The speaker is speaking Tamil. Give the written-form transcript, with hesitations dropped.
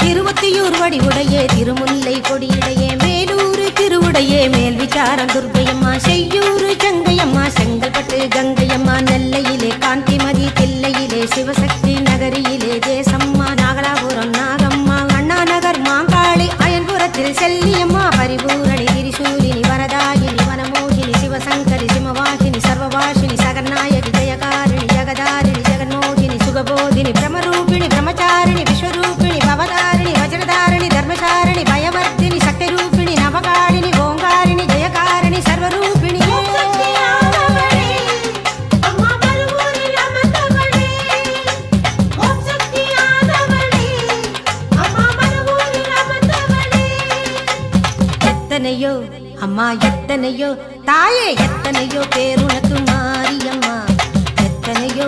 திருவொத்தியூர் வடிவுடையே திருமுல்லை கொடியுடையே மேலூர் திருவுடையே மேல் விசாரம் துர்க்கையம்மா செய்யூர் செங்கையம்மா செங்கல்பட்டு கங்கையம்மா நெல்லையிலே காந்திமதி தில்லையிலே சிவசக்தி நகரியிலே தேசம்மா நாகலாபுரம் நாகம்மா அண்ணா நகர் மாங்காளி அயன்புரத்தில் செல்லியம்மா பரிபூரணி திரிசூலினி வரதாயினி வனமோகினி சிவசங்கரி சிமவாகினி சர்வவாசினி சகநாயகி ஜெயகாரிணி ஜகதாரிணி ஜெகன்மோகினி சுகபோதினி பிரமரூபிணி பிரம்மச்சாரிணி விஸ்வரூபிணி பவதாரிணி வஜ்ரதாரிணி தர்மசாரிணி பயவர்த்தினி சக்திரூபிணி நவகாரிணி ஓங்காரிணி ஜெயகாரிணி சர்வரூபிணி எத்தனையோ அம்மா எத்தனையோ தாயே எத்தனையோ பேருனக்கு மாரியம்மா எத்தனையோ